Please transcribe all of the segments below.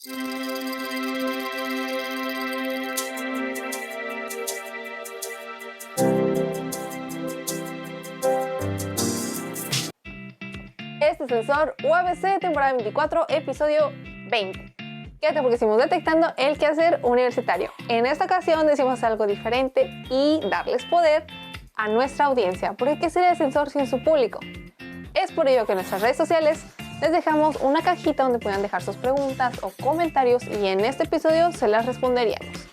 Este es Sensor UABC, temporada 24, episodio 20. Quédate porque seguimos detectando el quehacer universitario. En esta ocasión decimos hacer algo diferente y darles poder a nuestra audiencia, porque ¿qué sería el Sensor sin su público? Es por ello que en nuestras redes sociales les dejamos una cajita donde puedan dejar sus preguntas o comentarios y en este episodio se las responderíamos.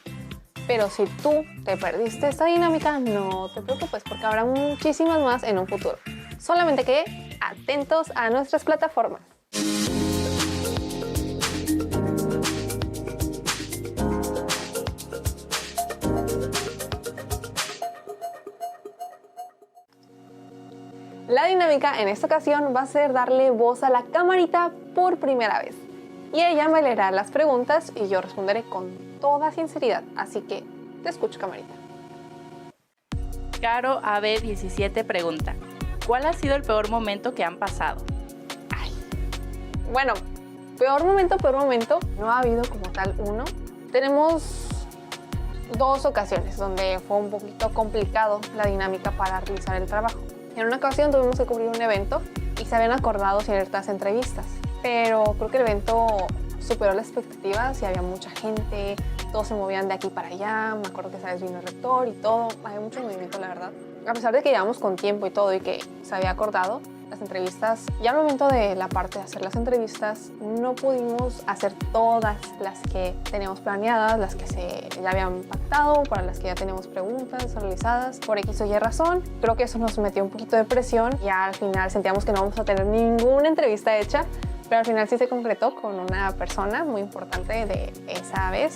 Pero si tú te perdiste esta dinámica, no te preocupes porque habrá muchísimas más en un futuro. Solamente que atentos a nuestras plataformas. La dinámica en esta ocasión va a ser darle voz a la camarita por primera vez. Y ella me leerá las preguntas y yo responderé con toda sinceridad. Así que te escucho, camarita. Caro AB17 pregunta: ¿cuál ha sido el peor momento que han pasado? Bueno, peor momento, no ha habido como tal uno. Tenemos dos ocasiones donde fue un poquito complicado la dinámica para realizar el trabajo. En una ocasión tuvimos que cubrir un evento y se habían acordado ciertas entrevistas, pero creo que el evento superó las expectativas y había mucha gente, todos se movían de aquí para allá, me acuerdo que esa vez vino el rector y todo, había mucho movimiento la verdad. A pesar de que llevamos con tiempo y todo y que se había acordado las entrevistas, ya al momento de la parte de hacer las entrevistas no pudimos hacer todas las que teníamos planeadas, las que ya habían pactado, para las que ya teníamos preguntas realizadas, por X o Y razón. Creo que eso nos metió un poquito de presión y al final sentíamos que no vamos a tener ninguna entrevista hecha, pero al final sí se concretó con una persona muy importante de esa vez.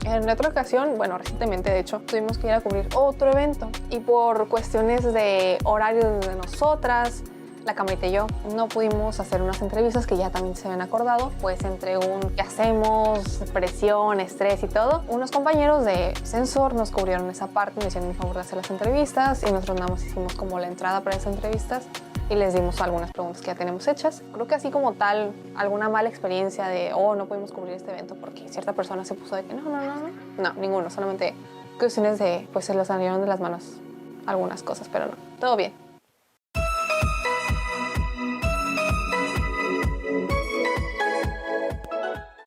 En otra ocasión, bueno, recientemente de hecho, tuvimos que ir a cubrir otro evento y por cuestiones de horario de nosotras, la camarita y yo, no pudimos hacer unas entrevistas que ya también se habían acordado, pues entre un ¿qué hacemos?, presión, estrés y todo, unos compañeros de Sensor nos cubrieron esa parte, nos hicieron el favor de hacer las entrevistas y nosotros nada más hicimos como la entrada para esas entrevistas y les dimos algunas preguntas que ya tenemos hechas. Creo que así como tal, alguna mala experiencia de no pudimos cubrir este evento porque cierta persona se puso de que no, ninguno, solamente cuestiones de, pues se les salieron de las manos algunas cosas, pero no, todo bien.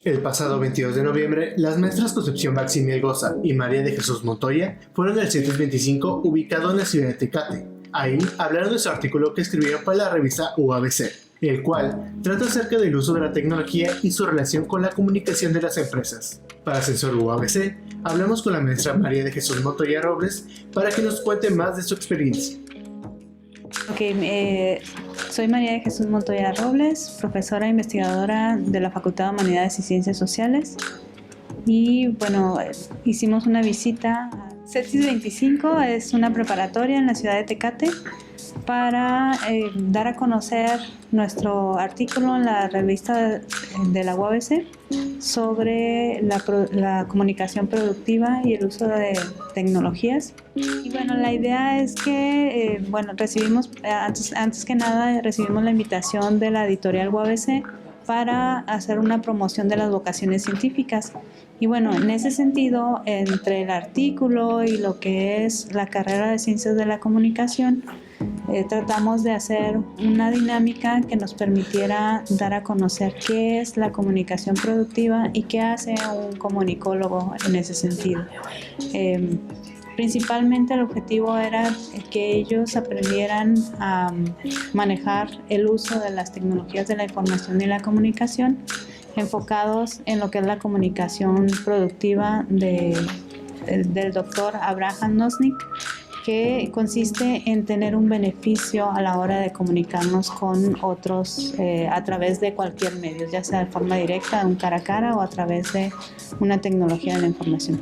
El pasado 22 de noviembre, las maestras Concepción Baximiel Goza y María de Jesús Montoya fueron al 725 ubicado en la ciudad de Tecate. Ahí hablaron de su artículo que escribieron para la revista UABC, el cual trata acerca del uso de la tecnología y su relación con la comunicación de las empresas. Para Sensor UABC, hablamos con la maestra María de Jesús Montoya Robles para que nos cuente más de su experiencia. Soy María de Jesús Montoya Robles, profesora e investigadora de la Facultad de Humanidades y Ciencias Sociales. Y bueno, hicimos una visita a CETIS 25, es una preparatoria en la ciudad de Tecate, para dar a conocer nuestro artículo en la revista de la UABC sobre la comunicación productiva y el uso de tecnologías. Y bueno, la idea es que, recibimos, antes que nada, recibimos la invitación de la editorial UABC para hacer una promoción de las vocaciones científicas. Y bueno, en ese sentido, entre el artículo y lo que es la carrera de Ciencias de la Comunicación, tratamos de hacer una dinámica que nos permitiera dar a conocer qué es la comunicación productiva y qué hace un comunicólogo en ese sentido. Principalmente el objetivo era que ellos aprendieran a manejar el uso de las tecnologías de la información y la comunicación, enfocados en lo que es la comunicación productiva del doctor Abraham Nosnik, que consiste en tener un beneficio a la hora de comunicarnos con otros a través de cualquier medio, ya sea de forma directa, de un cara a cara o a través de una tecnología de la información.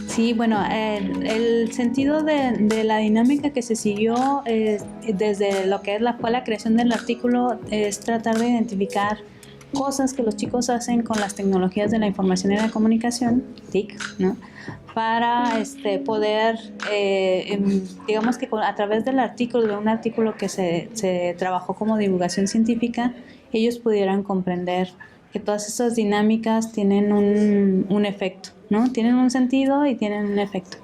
Sí, bueno, el sentido de la dinámica que se siguió desde lo que fue la creación del artículo es tratar de identificar cosas que los chicos hacen con las tecnologías de la información y la comunicación, TIC, ¿no? para poder, digamos que a través del artículo, de un artículo que se trabajó como divulgación científica, ellos pudieran comprender que todas esas dinámicas tienen un efecto, ¿no? Tienen un sentido y tienen un efecto.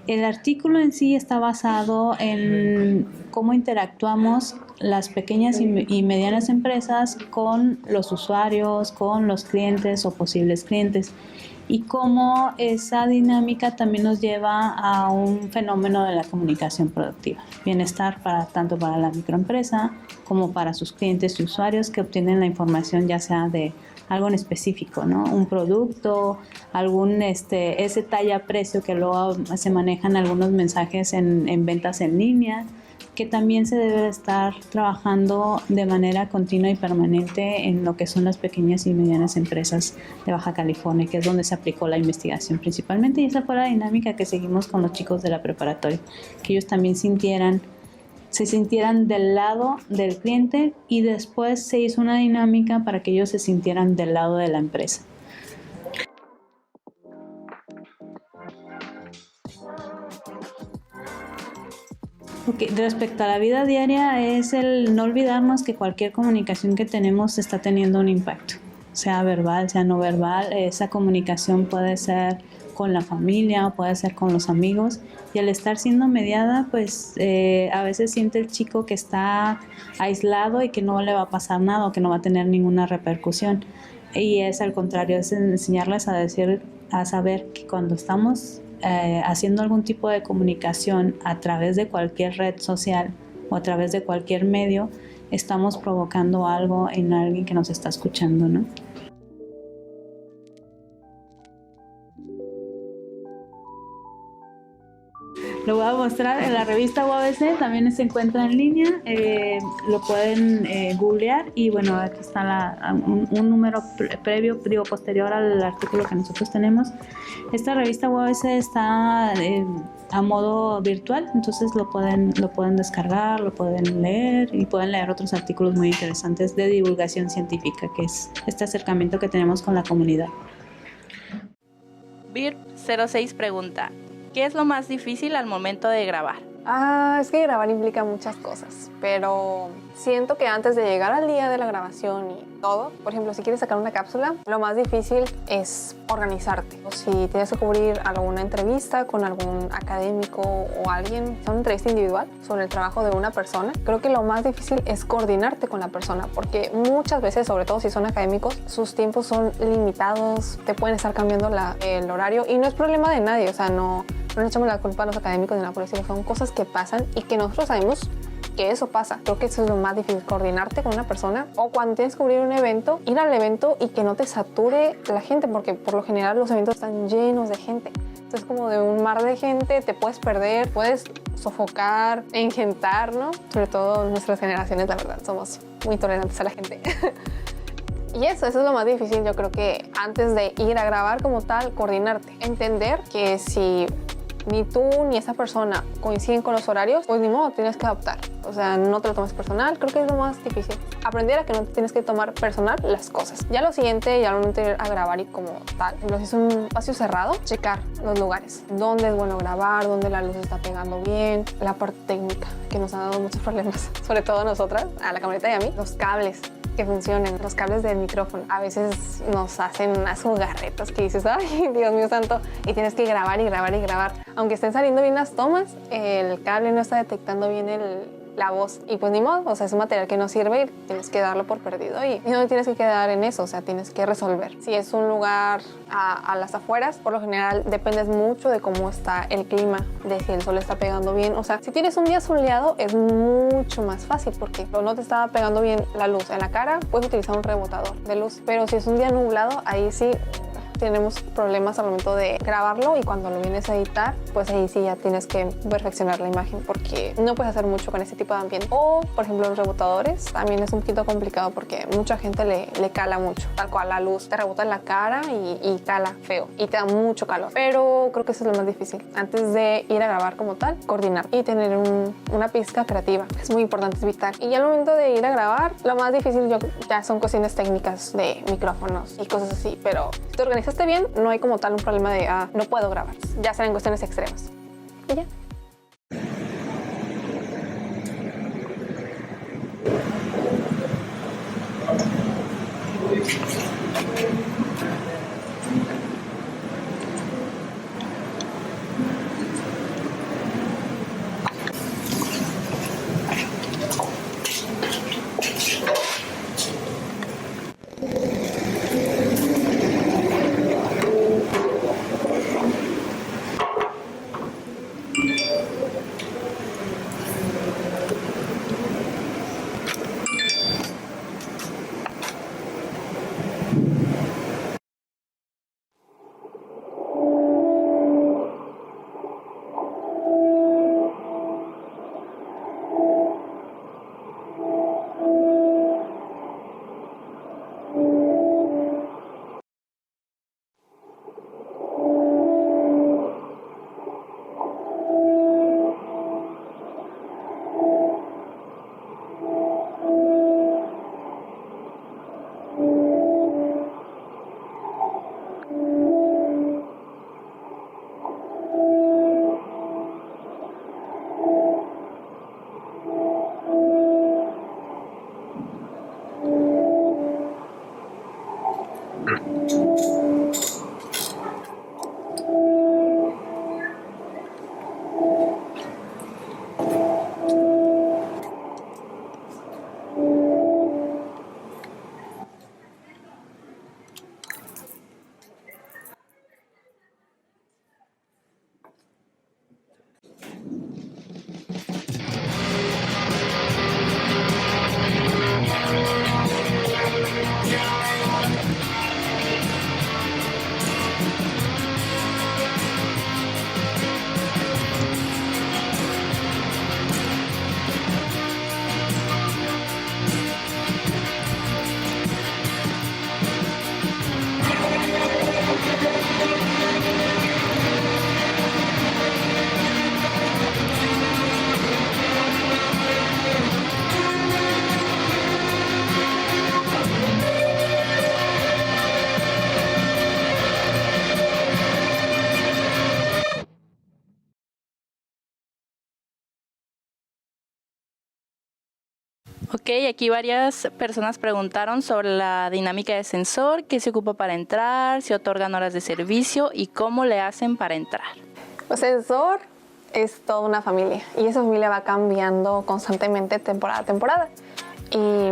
El artículo en sí está basado en cómo interactuamos las pequeñas y medianas empresas con los usuarios, con los clientes o posibles clientes, y cómo esa dinámica también nos lleva a un fenómeno de la comunicación productiva. Bienestar tanto para la microempresa como para sus clientes y usuarios que obtienen la información ya sea de algo en específico, ¿no? Un producto, ese talla-precio que luego se manejan algunos mensajes en ventas en línea, que también se debe estar trabajando de manera continua y permanente en lo que son las pequeñas y medianas empresas de Baja California, que es donde se aplicó la investigación principalmente, y esa fue la dinámica que seguimos con los chicos de la preparatoria, que ellos también se sintieran del lado del cliente, y después se hizo una dinámica para que ellos se sintieran del lado de la empresa. Okay. Respecto a la vida diaria, es el no olvidarnos que cualquier comunicación que tenemos está teniendo un impacto, sea verbal, sea no verbal. Esa comunicación puede ser con la familia o puede ser con los amigos, y al estar siendo mediada, pues a veces siente el chico que está aislado y que no le va a pasar nada o que no va a tener ninguna repercusión, y es al contrario, es enseñarles a saber que cuando estamos haciendo algún tipo de comunicación a través de cualquier red social o a través de cualquier medio, estamos provocando algo en alguien que nos está escuchando, ¿no? Lo voy a mostrar en la revista UABC, también se encuentra en línea, lo pueden googlear, y bueno, aquí está un número posterior al artículo que nosotros tenemos. Esta revista UABC está a modo virtual, entonces lo pueden descargar, lo pueden leer, y pueden leer otros artículos muy interesantes de divulgación científica, que es este acercamiento que tenemos con la comunidad. BIRP06 pregunta: ¿qué es lo más difícil al momento de grabar? Es que grabar implica muchas cosas, pero siento que antes de llegar al día de la grabación y todo, por ejemplo, si quieres sacar una cápsula, lo más difícil es organizarte. O si tienes que cubrir alguna entrevista con algún académico o alguien, una entrevista individual sobre el trabajo de una persona, creo que lo más difícil es coordinarte con la persona, porque muchas veces, sobre todo si son académicos, sus tiempos son limitados, te pueden estar cambiando el horario, y no es problema de nadie, o sea, no le echamos la culpa a los académicos ni nada por decirlo, son cosas que pasan y que nosotros sabemos que eso pasa. Creo que eso es lo más difícil, coordinarte con una persona, o cuando tienes que cubrir un evento, ir al evento y que no te sature la gente, porque por lo general los eventos están llenos de gente. Entonces, como de un mar de gente, te puedes perder, puedes sofocar, engentar, ¿no? Sobre todo nuestras generaciones, la verdad, somos muy tolerantes a la gente. Y eso es lo más difícil, yo creo que antes de ir a grabar como tal, coordinarte. Entender que si ni tú ni esa persona coinciden con los horarios, pues ni modo, tienes que adaptar. O sea, no te lo tomes personal, creo que es lo más difícil. Aprender a que no te tienes que tomar personal las cosas. Ya lo siguiente, ya lo momento de ir a grabar y como tal, si es un espacio cerrado, checar los lugares. Dónde es bueno grabar, dónde la luz está pegando bien, la parte técnica, que nos ha dado muchos problemas, sobre todo a nosotras, a la camioneta y a mí, los cables que funcionen, los cables del micrófono. A veces nos hacen unas jugarretas que dices, ay, Dios mío santo, y tienes que grabar y grabar y grabar. Aunque estén saliendo bien las tomas, el cable no está detectando bien la voz, y pues ni modo, o sea, es un material que no sirve y tienes que darlo por perdido, y no tienes que quedar en eso, o sea, tienes que resolver. Si es un lugar a las afueras, por lo general dependes mucho de cómo está el clima, de si el sol está pegando bien. O sea, si tienes un día soleado es mucho más fácil porque no te está pegando bien la luz en la cara, puedes utilizar un rebotador de luz, pero si es un día nublado, ahí sí tenemos problemas al momento de grabarlo, y cuando lo vienes a editar, pues ahí sí ya tienes que perfeccionar la imagen porque no puedes hacer mucho con ese tipo de ambiente. O, por ejemplo, los rebotadores también es un poquito complicado porque mucha gente le cala mucho. Tal cual, la luz te rebota en la cara y cala feo y te da mucho calor. Pero creo que eso es lo más difícil. Antes de ir a grabar como tal, coordinar y tener una pizca creativa. Es muy importante, es vital. Y ya al momento de ir a grabar, lo más difícil ya son cuestiones técnicas de micrófonos y cosas así, pero si te organizas esté bien, no hay como tal un problema de no puedo grabar. Ya serán cuestiones extremas. Y ya. Ok, aquí varias personas preguntaron sobre la dinámica de sensor, qué se ocupa para entrar, si otorgan horas de servicio y cómo le hacen para entrar. Pues sensor es toda una familia y esa familia va cambiando constantemente temporada a temporada. Y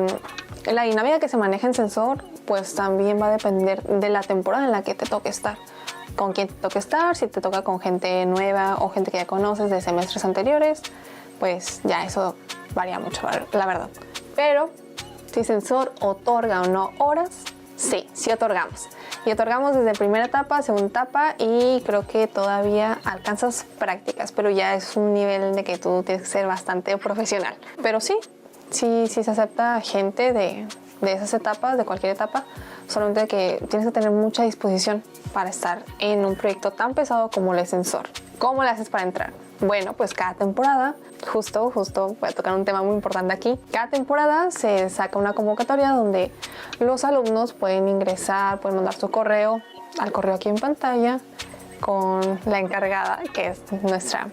la dinámica que se maneja en sensor pues también va a depender de la temporada en la que te toque estar. Con quién te toque estar, si te toca con gente nueva o gente que ya conoces de semestres anteriores, pues ya eso varía mucho, la verdad. Pero si sensor otorga o no horas, sí otorgamos. Y otorgamos desde primera etapa, segunda etapa y creo que todavía alcanzas prácticas, pero ya es un nivel de que tú tienes que ser bastante profesional. Pero sí se acepta gente de esas etapas, de cualquier etapa, solamente que tienes que tener mucha disposición para estar en un proyecto tan pesado como el sensor. ¿Cómo le haces para entrar? Bueno, pues cada temporada, justo voy a tocar un tema muy importante aquí. Cada temporada se saca una convocatoria donde los alumnos pueden ingresar, pueden mandar su correo al correo aquí en pantalla con la encargada, que es nuestra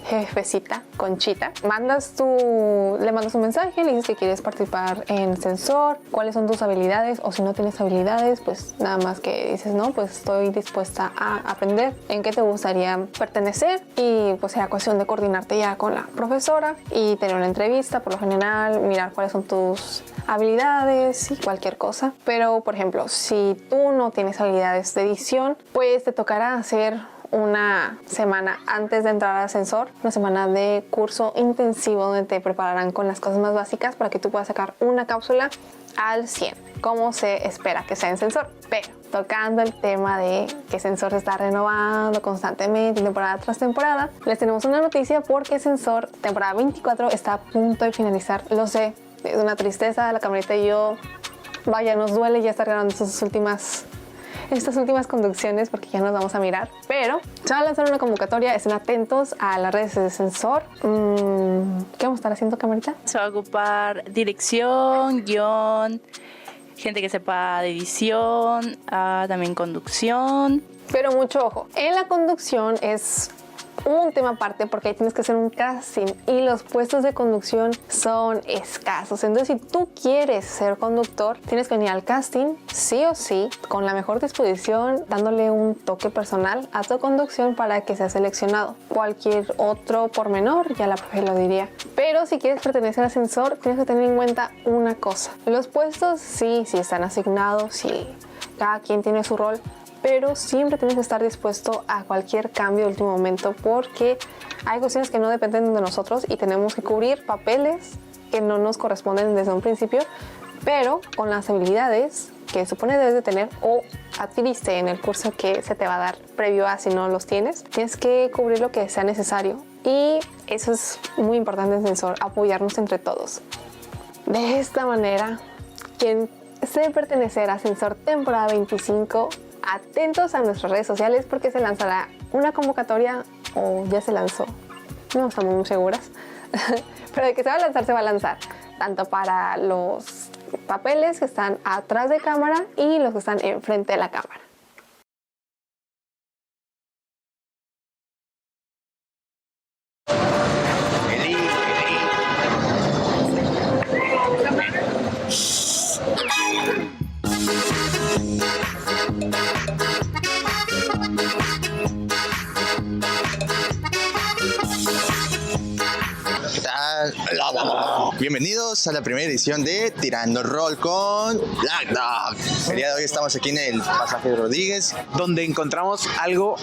jefecita, Conchita. Le mandas un mensaje, le dices que quieres participar en sensor, cuáles son tus habilidades, o si no tienes habilidades, pues nada más que dices, no, pues estoy dispuesta a aprender, en qué te gustaría pertenecer, y pues será cuestión de coordinarte ya con la profesora y tener una entrevista, por lo general, mirar cuáles son tus habilidades y cualquier cosa. Pero, por ejemplo, si tú no tienes habilidades de edición, pues te tocará hacer una semana antes de entrar al sensor, una semana de curso intensivo donde te prepararán con las cosas más básicas para que tú puedas sacar una cápsula al 100, como se espera que sea en sensor. Pero tocando el tema de que sensor se está renovando constantemente, temporada tras temporada, les tenemos una noticia porque sensor temporada 24 está a punto de finalizar. Lo sé, es una tristeza, la camarita y yo, vaya, nos duele ya estar grabando estas últimas conducciones porque ya nos vamos a mirar, pero se va a lanzar una convocatoria, estén atentos a las redes de sensor. ¿Qué vamos a estar haciendo, camarita? Se va a ocupar dirección, guión, gente que sepa de edición, también conducción. Pero mucho ojo, en la conducción es un tema aparte porque ahí tienes que hacer un casting y los puestos de conducción son escasos. Entonces, si tú quieres ser conductor, tienes que venir al casting sí o sí, con la mejor disposición, dándole un toque personal a tu conducción para que seas seleccionado. Cualquier otro pormenor, ya la profe lo diría. Pero si quieres pertenecer al ascensor, tienes que tener en cuenta una cosa. Los puestos sí están asignados, sí, cada quien tiene su rol, pero siempre tienes que estar dispuesto a cualquier cambio de último momento porque hay cuestiones que no dependen de nosotros y tenemos que cubrir papeles que no nos corresponden desde un principio, pero con las habilidades que supone debes de tener o adquiriste en el curso que se te va a dar previo a si no los tienes, tienes que cubrir lo que sea necesario y eso es muy importante en Ascensor, apoyarnos entre todos. De esta manera, quien se pertenecer a Ascensor temporada 25, atentos a nuestras redes sociales porque se lanzará una convocatoria o ya se lanzó, no estamos muy seguras, pero de que se va a lanzar, tanto para los papeles que están atrás de cámara y los que están enfrente de la cámara. ¿Qué tal? Bienvenidos a la primera edición de Tirando Rol con Black Dog. El día de hoy estamos aquí en el Pasaje de Rodríguez, donde encontramos algo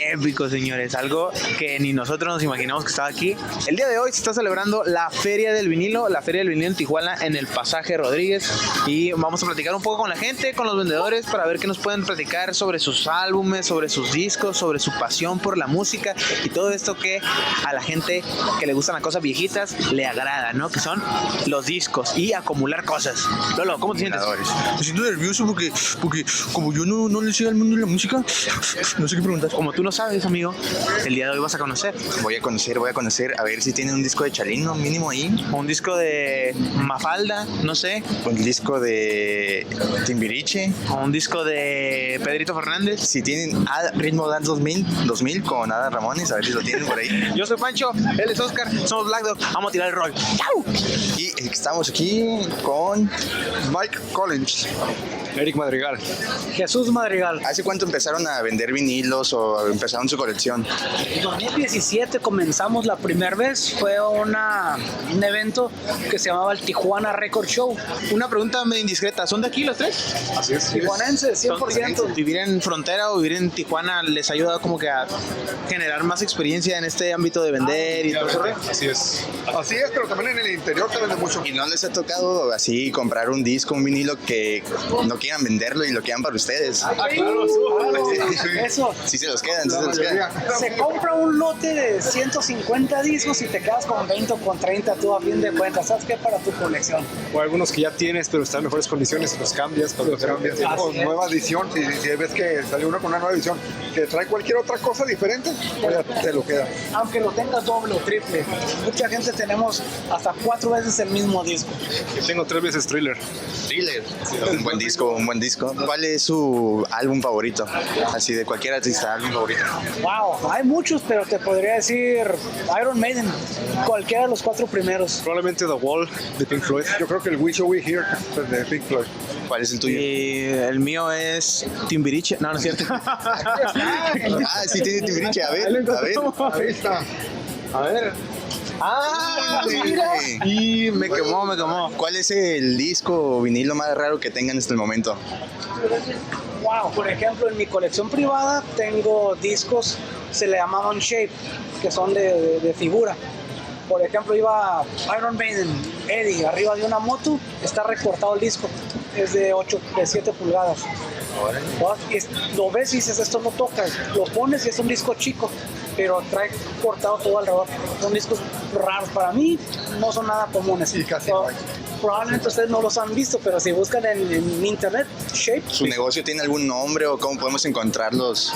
épico, señores, algo que ni nosotros nos imaginamos que estaba aquí. El día de hoy se está celebrando la Feria del Vinilo, en Tijuana, en el Pasaje Rodríguez, y vamos a platicar un poco con la gente, con los vendedores, para ver qué nos pueden platicar sobre sus álbumes, sobre sus discos, sobre su pasión por la música y todo esto que a la gente que le gustan las cosas viejitas le agrada, ¿no? Que son los discos y acumular cosas. Lolo, ¿cómo te sientes? Me siento nervioso porque como yo no le sé al mundo de la música, no sé qué preguntar. Como tú no sabes, amigo, el día de hoy vas a conocer. Voy a conocer, a ver si tienen un disco de Chalino mínimo ahí. O un disco de Mafalda, no sé. Un disco de Timbiriche. O un disco de Pedrito Fernández. Si tienen Ritmo Dance 2000 con Ada Ramones, a ver si lo tienen por ahí. Yo soy Pancho, él es Oscar, somos Black Dog, vamos a tirar el rol. ¡Chau! Y estamos aquí con Mike Collins. Eric Madrigal. Jesús Madrigal. ¿Hace cuánto empezaron a vender vinilos o empezaron su colección? En 2017 comenzamos la primera vez. Fue un evento que se llamaba el Tijuana Record Show. Una pregunta medio indiscreta, ¿son de aquí los tres? Así es. Tijuanenses, 100%. ¿Vivir en frontera o vivir en Tijuana les ha ayudado como que a generar más experiencia en este ámbito de vender y todo eso? Así es, pero también en el interior se vende mucho. ¿Y no les ha tocado así comprar un disco, un vinilo que no quieran venderlo y lo quieran para ustedes? Claro. Eso. Sí se los quedan, Se compra un lote de 150 discos y te quedas con 20 o con 30 tú a fin de cuentas. ¿Sabes qué? Para tu colección. O algunos que ya tienes, pero están en mejores condiciones y los cambias. Con nueva edición, si ves que salió uno con una nueva edición que trae cualquier otra cosa diferente, pues ya te lo queda. Aunque lo tengas doble o triple. Mucha gente tenemos hasta 4 veces el mismo disco. Yo tengo 3 veces Thriller. Un buen disco. ¿Cuál es su álbum favorito? Así de cualquier artista, álbum favorito. Wow, hay muchos, pero te podría decir Iron Maiden, cualquiera de los 4 primeros. Probablemente The Wall de Pink Floyd. Yo creo que el We Shall We Here de Pink Floyd. ¿Cuál es el tuyo? Y el mío es Timbiriche. No, no es cierto. Sí tiene Timbiriche. A ver. Ahí está. A ver. Mira. Y me quemó. ¿Cuál es el disco o vinilo más raro que tengan hasta el momento? Wow, por ejemplo, en mi colección privada tengo discos, se le llamaban Shape, que son de figura. Por ejemplo, iba Iron Maiden, Eddie, arriba de una moto, está recortado el disco, es de 7 pulgadas. Lo ves y dices, esto no toca, lo pones y es un disco chico, pero trae cortado todo alrededor. Son discos raros, para mí no son nada comunes. Y casi no hay. Probablemente ustedes no los han visto, pero si buscan en internet, Shape. ¿Su negocio tiene algún nombre o cómo podemos encontrarlos?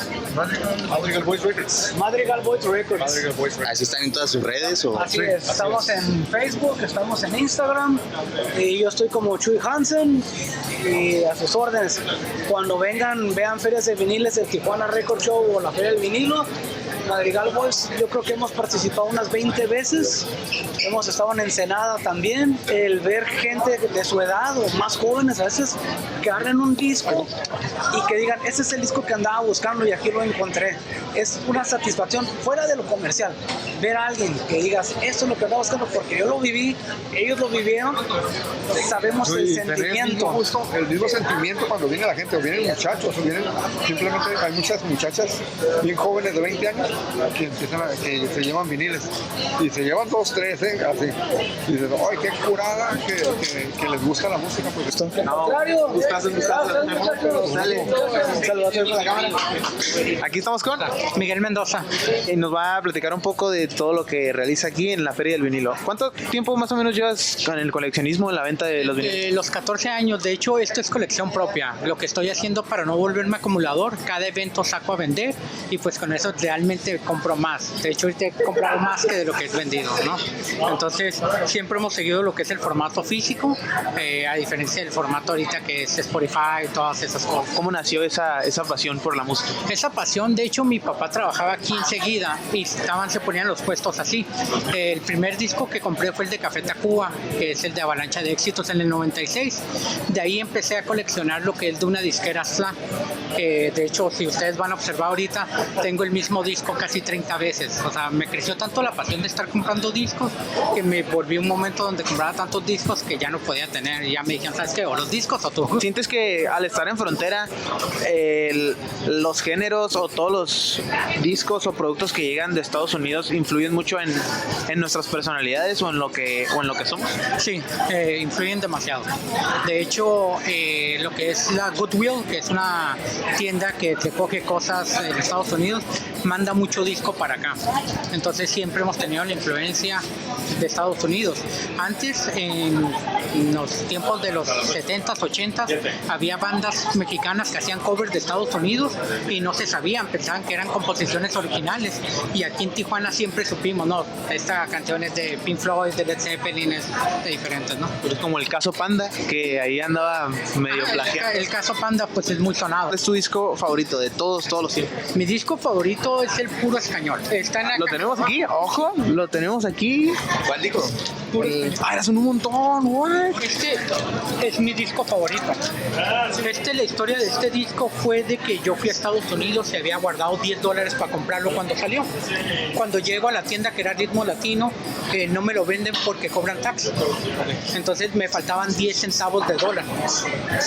Madrigal Boys Records. Madrigal Boys Records. Madrigal Boys Records. ¿Así están en todas sus redes? O? Así es, estamos en Facebook, estamos en Instagram y yo estoy como Chuy Hansen y a sus órdenes. Cuando vengan, vean ferias de viniles, el Tijuana Record Show o la Feria del Vinilo, Madrigal Boys, yo creo que hemos participado unas 20 veces, hemos estado en Ensenada también. El ver gente de su edad o más jóvenes a veces que agarren un disco y que digan, ese es el disco que andaba buscando y aquí lo encontré, es una satisfacción fuera de lo comercial. Ver a alguien que digas, esto es lo que andaba buscando porque yo lo viví, ellos lo vivieron, sabemos el sentimiento. El mismo sentimiento cuando viene la gente, o vienen muchachos, o vienen simplemente, hay muchas muchachas bien jóvenes de 20 años que empiezan que se llevan viniles y se llevan 2, 3, así. Y dicen, ¡ay, qué curada que les gusta la música! Pues, Aquí estamos con Miguel Mendoza y nos va a platicar un poco de todo lo que realiza aquí en la Feria del Vinilo. ¿Cuánto tiempo más o menos llevas con el coleccionismo en la venta de los vinilos? Los 14 años, de hecho esto es colección propia, lo que estoy haciendo para no volverme acumulador, cada evento saco a vender y pues con eso realmente compro más, de hecho ahorita he comprado más que de lo que es vendido, ¿no? Entonces siempre hemos seguido lo que es el formato físico, a diferencia del formato ahorita que es Spotify y todas esas cosas. ¿Cómo nació esa pasión por la música? Esa pasión, de hecho mi papá trabajaba aquí enseguida y se ponían los puestos así. El primer disco que compré fue el de Café Tacuba, que es el de Avalancha de Éxitos en el 96. De ahí empecé a coleccionar lo que es de una disquera Sla. De hecho, si ustedes van a observar ahorita, tengo el mismo disco casi 30 veces. O sea, me creció tanto la pasión de estar comprando discos que me volví un momento donde compraba tantos discos que ya no podía tener. Y ya me dijeron, ¿sabes qué? ¿O los discos o tú? ¿Sientes que al estar en frontera, los géneros o todos los discos o productos que llegan de Estados Unidos influyen mucho en nuestras personalidades o en lo que somos? Sí, influyen demasiado. De hecho, lo que es la Goodwill, que es una tienda que te coge cosas de Estados Unidos, manda mucho disco para acá. Entonces siempre hemos tenido la influencia de Estados Unidos. Antes, en los tiempos de los 70s, 80s, había bandas mexicanas que hacían covers de Estados Unidos y no se sabían, pensaban que eran composiciones originales. Y aquí en Tijuana siempre supimos, no, esta canción es de Pink Floyd, de Led Zeppelin, es de diferentes, ¿no? Pues como el caso Panda, que ahí andaba medio plagiado. El caso Panda, pues es muy sonado. ¿Cuál es tu disco favorito de todos los tiempos? Mi disco favorito es el Puro Español. Está en la Lo tenemos aquí, ojo, lo tenemos aquí. ¿Cuál disco? Eran un montón, what? Este es mi disco favorito. La historia de este disco fue de que yo fui a Estados Unidos y había guardado $10 para comprarlo cuando salió. Cuando llego a la tienda que era Ritmo Latino, no me lo venden porque cobran tax. Entonces me faltaban 10 centavos de dólar.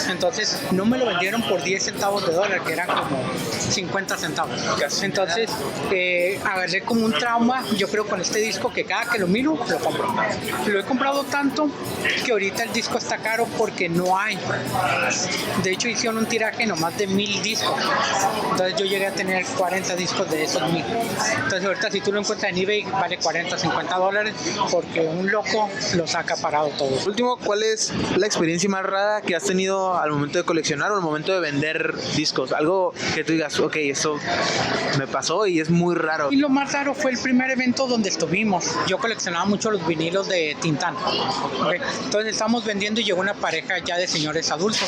Entonces no me lo vendieron por 10 centavos de dólar, que eran como 50 centavos. Entonces agarré como un trauma, yo creo, con este disco, que cada que lo miro, lo compro. Lo he comprado tanto que ahorita el disco está caro porque no hay. De hecho hicieron un tiraje nomás de 1000 discos. Entonces yo llegué a tener 40 discos de esos 1000. Entonces ahorita si tú lo encuentras en eBay vale 40, 50 dólares porque un loco los ha acaparado todos. Último, ¿cuál es la experiencia más rara que has tenido al momento de coleccionar o al momento de vender discos? Algo que tú digas, ok, esto me pasó y es muy raro. Y lo más raro fue el primer evento donde estuvimos. Yo coleccionaba mucho los vinilos de Tintán. Okay. Entonces estábamos vendiendo y llegó una pareja ya de señores adultos.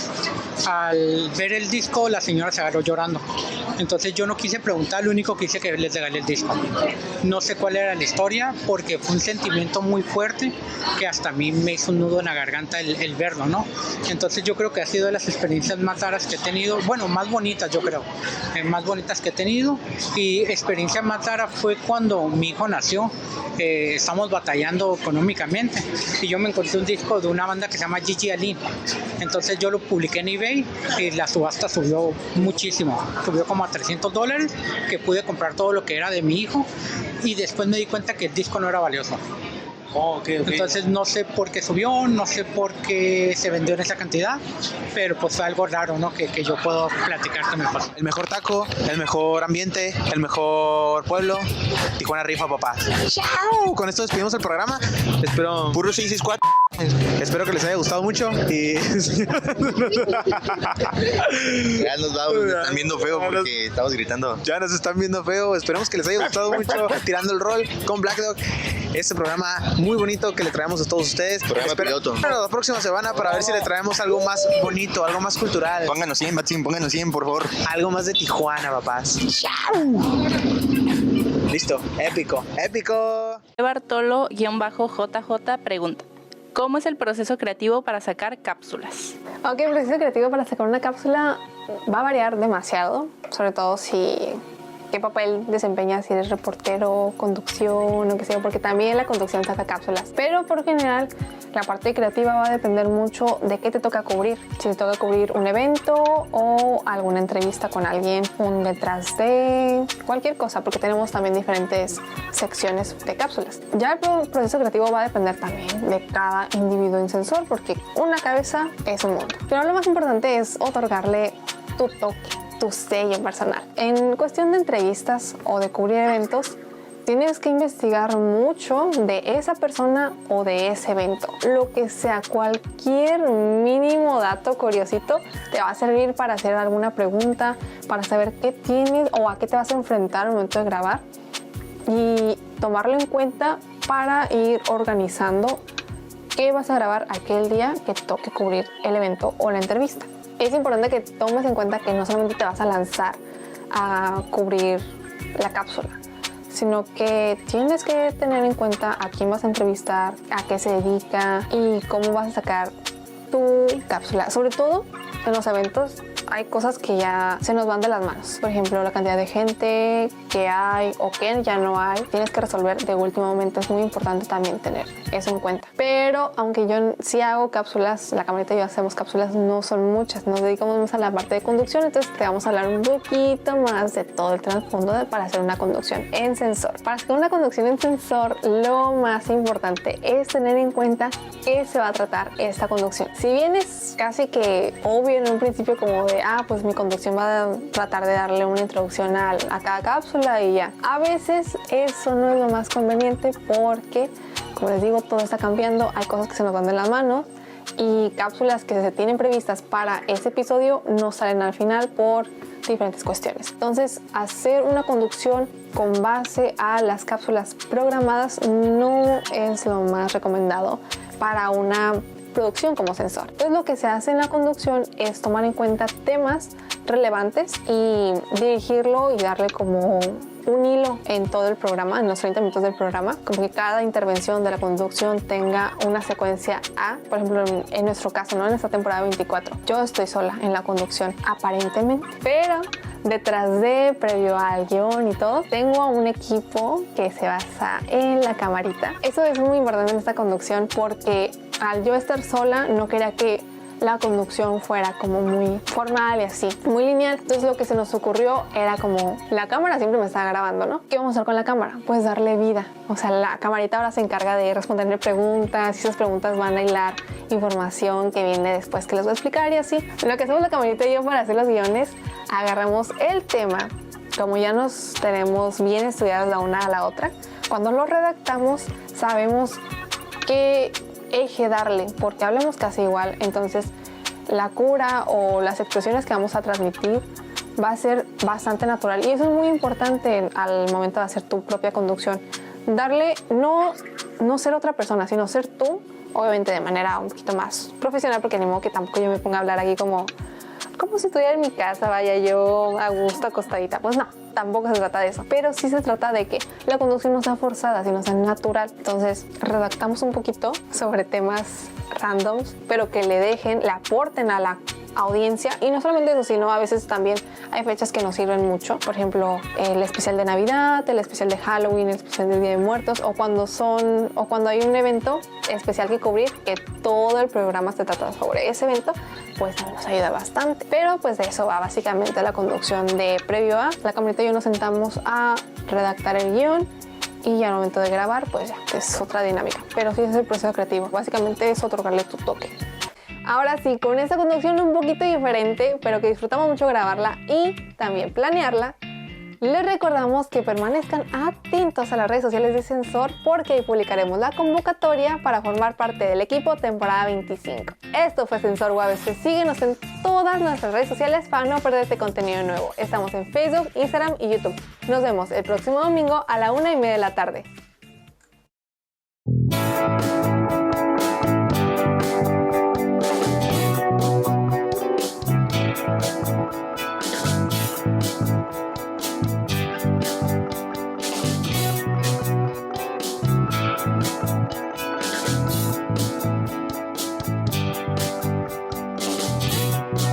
Al ver el disco, la señora se agarró llorando. Entonces yo no quise preguntar, lo único que hice que les regalé el disco. No sé cuál era la historia porque fue un sentimiento muy fuerte que hasta a mí me hizo un nudo en la garganta el verlo, ¿no? Entonces yo creo que ha sido de las experiencias más raras que he tenido, bueno, más bonitas yo creo, más bonitas que he tenido. Y experiencia más rara fue cuando mi hijo nació. Estamos batallando económicamente y yo me encontré un disco de una banda que se llama Gigi Ali. Entonces yo lo publiqué en eBay y la subasta subió muchísimo, subió como a $300, que pude comprar todo lo que era de mi hijo y después me di cuenta que el disco no era valioso. Okay. Entonces no sé por qué subió, no sé por qué se vendió en esa cantidad, pero pues fue algo raro, ¿no? Que yo puedo platicar que me pasó. El mejor taco, el mejor ambiente, el mejor pueblo, Tijuana rifa, papá. ¡Chao! Con esto despedimos el programa. Espero Puro 664 Espero que les haya gustado mucho y... Ya nos vamos, nos están viendo feo porque estamos gritando. Ya nos están viendo feo. Esperemos que les haya gustado mucho Tirando el Rol con Black Dog. Este programa muy bonito que le traemos a todos ustedes. Programa piloto. Bueno, la próxima semana para ver si le traemos algo más bonito, algo más cultural. Pónganos 100, Batsin, pónganos 100, por favor. Algo más de Tijuana, papás. Listo, épico, épico. Bartolo-JJ pregunta: ¿cómo es el proceso creativo para sacar cápsulas? Ok, el proceso creativo para sacar una cápsula va a variar demasiado, sobre todo si qué papel desempeñas, si eres reportero, conducción o qué sé yo, porque también la conducción saca cápsulas. Pero por general, la parte creativa va a depender mucho de qué te toca cubrir. Si te toca cubrir un evento o alguna entrevista con alguien, un detrás de cualquier cosa, porque tenemos también diferentes secciones de cápsulas. Ya el proceso creativo va a depender también de cada individuo en Sensor, porque una cabeza es un mundo. Pero lo más importante es otorgarle tu toque, tu sello personal. En cuestión de entrevistas o de cubrir eventos, tienes que investigar mucho de esa persona o de ese evento. Lo que sea, cualquier mínimo dato curiosito te va a servir para hacer alguna pregunta, para saber qué tienes o a qué te vas a enfrentar al momento de grabar y tomarlo en cuenta para ir organizando qué vas a grabar aquel día que toque cubrir el evento o la entrevista. Es importante que tomes en cuenta que no solamente te vas a lanzar a cubrir la cápsula, sino que tienes que tener en cuenta a quién vas a entrevistar, a qué se dedica y cómo vas a sacar tu cápsula. Sobre todo en los eventos hay cosas que ya se nos van de las manos. Por ejemplo, la cantidad de gente que hay o que ya no hay, tienes que resolver de último momento. Es muy importante también tener eso en cuenta. Pero aunque yo sí hago cápsulas, la camarita y yo hacemos cápsulas, no son muchas. Nos dedicamos más a la parte de conducción, entonces te vamos a hablar un poquito más de todo el trasfondo para hacer una conducción en Sensor. Para hacer una conducción en Sensor, lo más importante es tener en cuenta qué se va a tratar esta conducción. Si bien es casi que obvio en un principio como de pues mi conducción va a tratar de darle una introducción a cada cápsula y ya. A veces eso no es lo más conveniente porque, como les digo, todo está cambiando, hay cosas que se nos van de las manos y cápsulas que se tienen previstas para ese episodio no salen al final por diferentes cuestiones. Entonces, hacer una conducción con base a las cápsulas programadas no es lo más recomendado para una producción como Sensor. Entonces lo que se hace en la conducción es tomar en cuenta temas relevantes y dirigirlo y darle como un hilo en todo el programa, en los 30 minutos del programa, como que cada intervención de la conducción tenga una secuencia A. Por ejemplo, en nuestro caso, ¿no? En esta temporada 24, yo estoy sola en la conducción, aparentemente, pero detrás de, previo al guión y todo, tengo a un equipo que se basa en la camarita. Eso es muy importante en esta conducción porque al yo estar sola no quería que la conducción fuera como muy formal y así, muy lineal. Entonces lo que se nos ocurrió era como, la cámara siempre me estaba grabando, ¿no? ¿Qué vamos a hacer con la cámara? Pues darle vida. O sea, la camarita ahora se encarga de responderle preguntas y esas preguntas van a hilar información que viene después que les voy a explicar y así. Lo que hacemos la camarita y yo para hacer los guiones, agarramos el tema, como ya nos tenemos bien estudiados la una a la otra, cuando lo redactamos sabemos qué eje darle, porque hablamos casi igual, entonces la cura o las expresiones que vamos a transmitir va a ser bastante natural y eso es muy importante al momento de hacer tu propia conducción. Darle, no ser otra persona, sino ser tú, obviamente de manera un poquito más profesional, porque ni modo que tampoco yo me ponga a hablar aquí como si estuviera en mi casa, vaya yo a gusto acostadita. Pues no, tampoco se trata de eso, pero sí se trata de que la conducción no sea forzada, sino sea natural. Entonces redactamos un poquito sobre temas randoms, pero que le aporten a la audiencia, y no solamente eso, sino a veces también hay fechas que nos sirven mucho, por ejemplo el especial de Navidad, el especial de Halloween, el especial del Día de Muertos, o cuando hay un evento especial que cubrir, que todo el programa se trata sobre ese evento, pues también nos ayuda bastante. Pero pues de eso va básicamente la conducción de previo a. La camarita y yo nos sentamos a redactar el guión y ya al momento de grabar pues ya es otra dinámica, pero sí es el proceso creativo, básicamente es otorgarle tu toque. Ahora sí, con esta conducción un poquito diferente, pero que disfrutamos mucho grabarla y también planearla, Les recordamos que permanezcan atentos a las redes sociales de Sensor porque ahí publicaremos la convocatoria para formar parte del equipo temporada 25. Esto fue Sensor UABC. Síguenos en todas nuestras redes sociales para no perderte contenido nuevo. Estamos en Facebook, Instagram y YouTube. Nos vemos el próximo domingo a la 1:30 de la tarde.